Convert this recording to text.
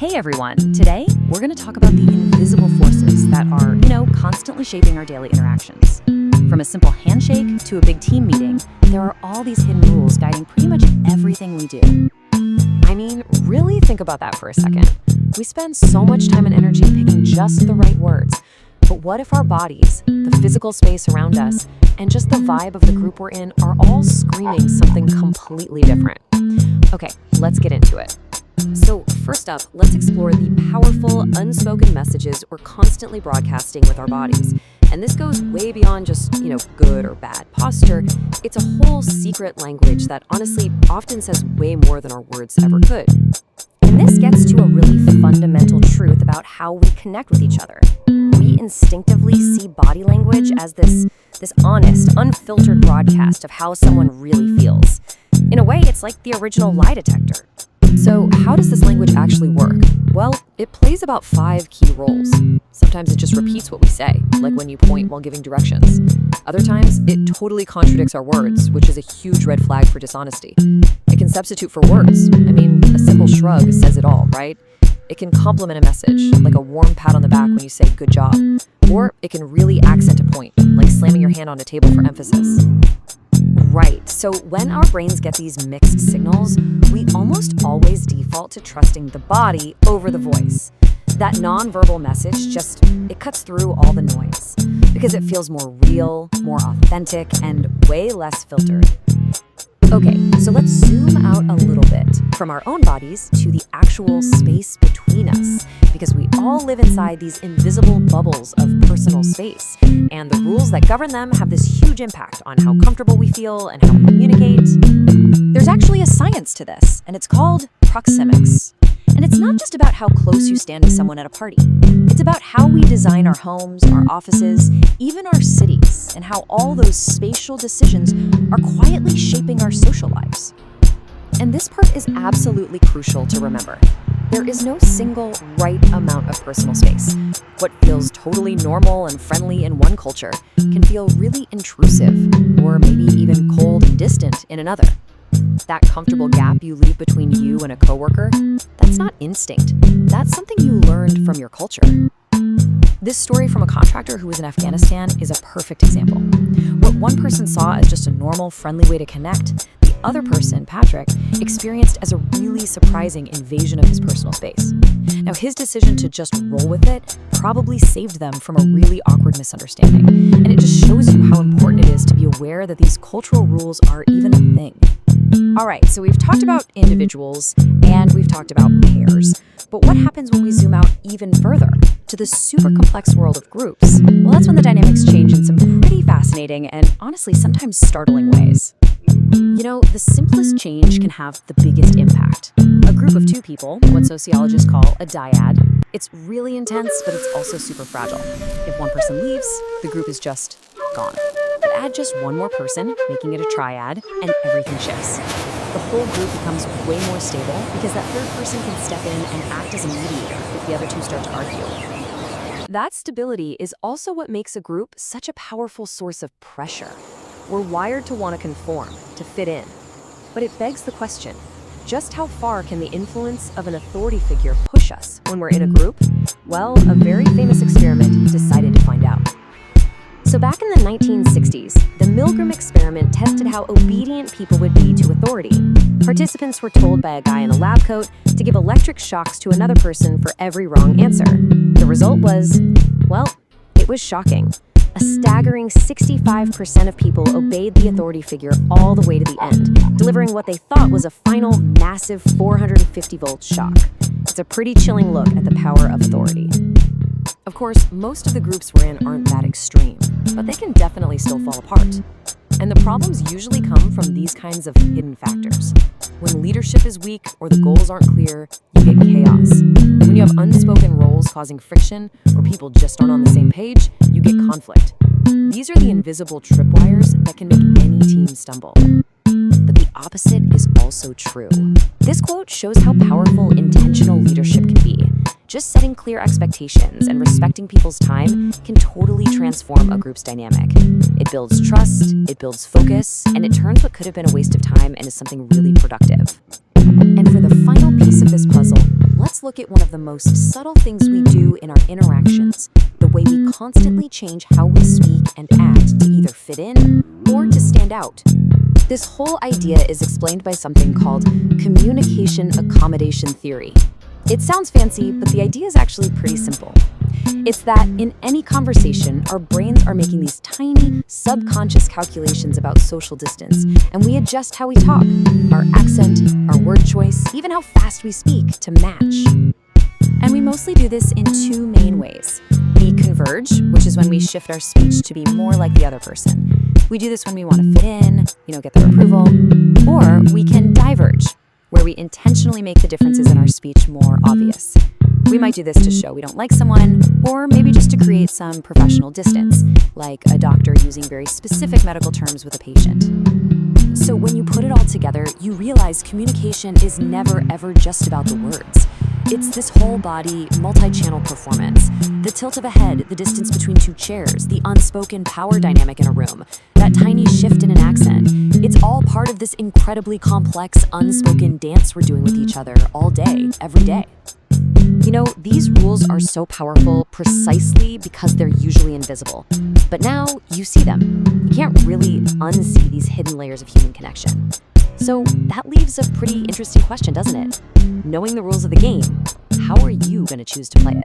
Hey everyone, today we're going to talk about the invisible forces that are, constantly shaping our daily interactions. From a simple handshake to a big team meeting, there are all these hidden rules guiding pretty much everything we do. I mean, really think about that for a second. We spend so much time and energy picking just the right words. But what if our bodies, the physical space around us, and just the vibe of the group we're in are all screaming something completely different? Okay, let's get into it. So first up, let's explore the powerful, unspoken messages we're constantly broadcasting with our bodies. And this goes way beyond just, good or bad posture. It's a whole secret language that honestly often says way more than our words ever could. And this gets to a really fundamental truth about how we connect with each other. We instinctively see body language as this honest, unfiltered broadcast of how someone really feels. In a way, it's like the original lie detector. So how does this language actually work? Well, it plays about 5 key roles. Sometimes it just repeats what we say, like when you point while giving directions. Other times, it totally contradicts our words, which is a huge red flag for dishonesty. It can substitute for words. I mean, a simple shrug says it all, right? It can complement a message, like a warm pat on the back when you say good job. Or it can really accent a point, like slamming your hand on a table for emphasis. Right, so when our brains get these mixed signals, we almost always default to trusting the body over the voice. That nonverbal message it cuts through all the noise because it feels more real, more authentic, and way less filtered. Okay, so let's zoom out a little bit from our own bodies to the actual space between us, because we all live inside these invisible bubbles of personal space, and the rules that govern them have this huge impact on how comfortable we feel and how we communicate. There's actually a science to this, and it's called proxemics. And it's not just about how close you stand to someone at a party. It's about how we design our homes, our offices, even our cities, and how all those spatial decisions are quietly shaping our social lives. And this part is absolutely crucial to remember. There is no single right amount of personal space. What feels totally normal and friendly in one culture can feel really intrusive, or maybe even cold and distant in another. That comfortable gap you leave between you and a coworker, that's not instinct. That's something you learned from your culture. This story from a contractor who was in Afghanistan is a perfect example. What one person saw as just a normal, friendly way to connect, the other person, Patrick, experienced as a really surprising invasion of his personal space. Now, his decision to just roll with it probably saved them from a really awkward misunderstanding. And it just shows you how important it is to be aware that these cultural rules are even a thing. All right, so we've talked about individuals and we've talked about pairs. But what happens when we zoom out even further to the super complex world of groups? Well, that's when the dynamics change in some pretty fascinating and honestly sometimes startling ways. The simplest change can have the biggest impact. A group of 2 people, what sociologists call a dyad, it's really intense, but it's also super fragile. If one person leaves, the group is just gone. But add just one more person, making it a triad, and everything shifts. The whole group becomes way more stable because that third person can step in and act as a mediator if the other 2 start to argue. That stability is also what makes a group such a powerful source of pressure. We're wired to want to conform, to fit in. But it begs the question, just how far can the influence of an authority figure push us when we're in a group? Well, a very famous experiment decided to find out. So back in the 1960s, the Milgram experiment tested how obedient people would be to authority. Participants were told by a guy in a lab coat to give electric shocks to another person for every wrong answer. The result was, it was shocking. A staggering 65% of people obeyed the authority figure all the way to the end, delivering what they thought was a final massive 450-volt shock. It's a pretty chilling look at the power of authority. Of course, most of the groups we're in aren't that extreme, but they can definitely still fall apart. And the problems usually come from these kinds of hidden factors. When leadership is weak or the goals aren't clear, you get chaos. When you have unspoken roles causing friction or people just aren't on the same page, you get conflict. These are the invisible tripwires that can make any team stumble. But the opposite is also true. This quote shows how powerful intentional leadership can be. Just setting clear expectations and respecting people's time can totally transform a group's dynamic. It builds trust, it builds focus, and it turns what could have been a waste of time into something really productive. And for the final piece of this puzzle, let's let's look at one of the most subtle things we do in our interactions, the way we constantly change how we speak and act to either fit in or to stand out. This whole idea is explained by something called communication accommodation theory. It sounds fancy, but the idea is actually pretty simple. It's that in any conversation, our brains are making these tiny, subconscious calculations about social distance, and we adjust how we talk, our accent, our word choice, even how fast we speak to match. And we mostly do this in two main ways. We converge, which is when we shift our speech to be more like the other person. We do this when we want to fit in, get their approval. Or we can diverge, where we intentionally make the differences in our speech more obvious. We might do this to show we don't like someone, or maybe just to create some professional distance, like a doctor using very specific medical terms with a patient. So when you put it all together, you realize communication is never ever just about the words. It's this whole body, multi-channel performance. The tilt of a head, the distance between two chairs, the unspoken power dynamic in a room, that tiny shift in an accent. It's all part of this incredibly complex, unspoken dance we're doing with each other all day, every day. These rules are so powerful precisely because they're usually invisible. But now you see them. You can't really unsee these hidden layers of human connection. So that leaves a pretty interesting question, doesn't it? Knowing the rules of the game, how are you going to choose to play it?